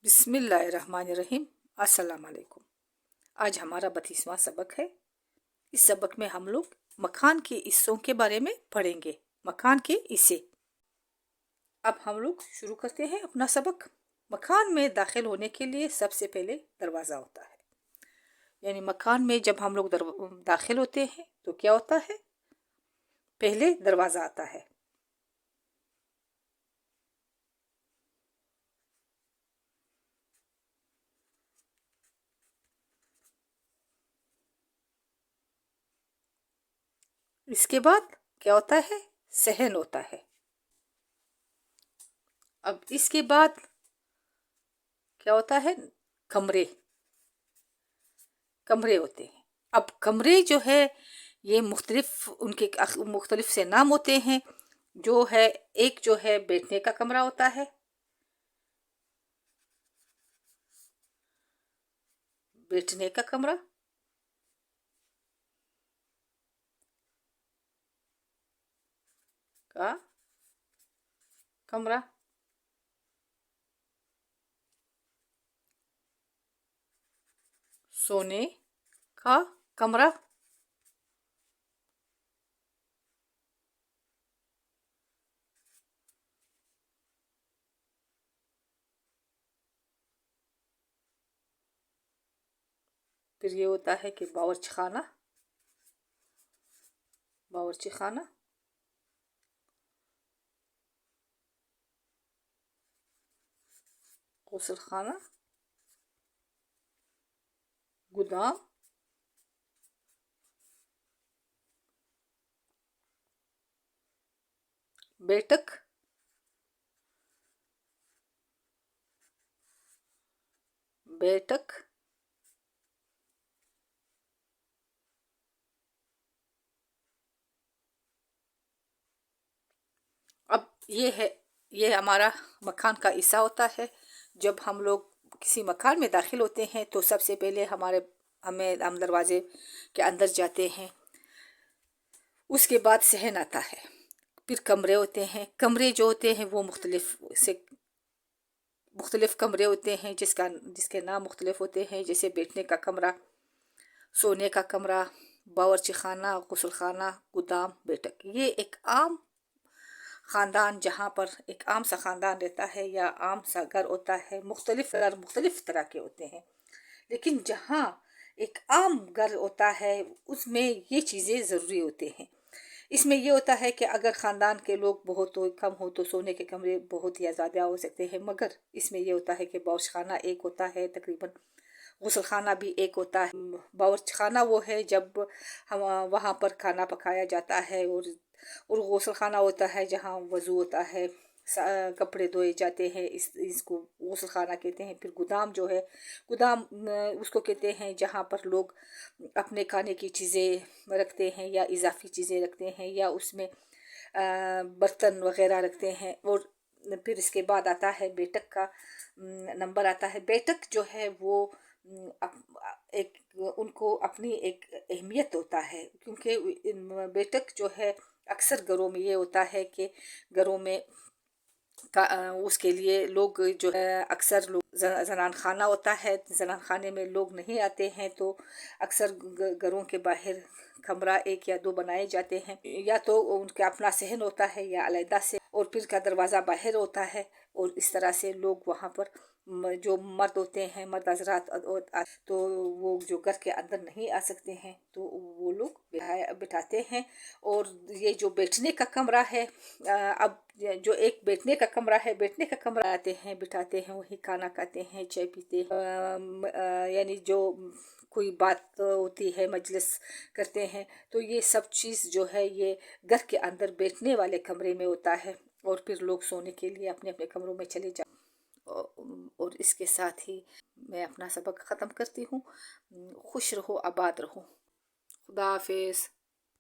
बिस्मिल्लाहिर्रहमानिर्रहीम। अस्सलाम वालेकुम। आज हमारा 32वां सबक है। इस सबक में हम लोग मकान के हिस्सों के बारे में पढ़ेंगे। मकान के हिस्से। अब हम लोग शुरू करते हैं अपना सबक। मकान में दाखिल होने के लिए सबसे पहले दरवाज़ा होता है। यानी मकान में जब हम लोग दाखिल होते हैं तो क्या होता है, पहले दरवाज़ा आता है। इसके बाद क्या होता है, सहन होता है। अब इसके बाद क्या होता है, कमरे कमरे होते हैं। अब कमरे जो है ये मुख्तलिफ से नाम होते हैं। जो है एक जो है बैठने का कमरा होता है, बैठने का कमरा। का कमरा, सोने का कमरा, फिर ये होता है कि बावर्ची खाना, बावर्ची खाना, गुसल खाना, गोदाम, बैठक, बैठक, अब ये हमारा मकान का हिस्सा होता है। जब हम लोग किसी मकान में दाखिल होते हैं तो सबसे पहले हम दरवाजे के अंदर जाते हैं। उसके बाद सहन आता है, फिर कमरे होते हैं। कमरे जो होते हैं वो मुख्तलिफ कमरे होते हैं जिसके नाम मुख्तलिफ होते हैं, जैसे बैठने का कमरा, सोने का कमरा, बावर्ची खाना, गुसल खाना, गोदाम, बैठक। ये एक आम ख़ानदान, जहाँ पर एक आम सा ख़ानदान रहता है या आम सा घर होता है। मुख्तलिफ तरह के होते हैं, लेकिन जहाँ एक आम घर होता है उसमें ये चीज़ें ज़रूरी होते हैं। इसमें ये होता है कि अगर ख़ानदान के लोग बहुत हो कम हो तो सोने के कमरे बहुत या ज़्यादा हो सकते हैं, मगर इसमें ये होता है कि बावर्ची खाना एक होता है तकरीबन, गुसल खाना भी एक होता है। बावर्ची खाना वो है जब हम वहाँ पर खाना पकाया जाता है, और गुसल खाना होता है जहाँ वज़ू होता है, कपड़े धोए जाते हैं। इसको गुसल खाना कहते हैं। फिर गोदाम जो है, गोदाम उसको कहते हैं जहाँ पर लोग अपने खाने की चीज़ें रखते हैं या इजाफी चीज़ें रखते हैं या उसमें बर्तन वगैरह रखते हैं। और फिर इसके बाद आता है बैठक का नंबर आता है। बैठक जो है वो एक उनको अपनी एक अहमियत होता है, क्योंकि बैठक जो है अक्सर घरों में ये होता है कि घरों में उसके लिए लोग जो है अक्सर लोग जनान खाना होता है, जनान खाने में लोग नहीं आते हैं तो अक्सर घरों के बाहर कमरा एक या दो बनाए जाते हैं, या तो उनका अपना सहन होता है या अलहदा से, और फिर का दरवाज़ा बाहर होता है। और इस तरह से लोग वहाँ पर जो मर्द होते हैं, मर्द हजरात, तो वो जो घर के अंदर नहीं आ सकते हैं तो वो लोग बिठाते हैं। और ये जो बैठने का कमरा है, अब जो एक बैठने का कमरा है, बैठने का कमरा आते हैं, बिठाते हैं, वही खाना खाते हैं, चाय पीते हैं, यानी जो कोई बात होती है, मजलिस करते हैं, तो ये सब चीज़ जो है ये घर के अंदर बैठने वाले कमरे में होता है। और फिर लोग सोने के लिए अपने अपने कमरों में चले जाते। और इसके साथ ही मैं अपना सबक ख़त्म करती हूँ। खुश रहो, आबाद रहो। खुदा हाफिज़।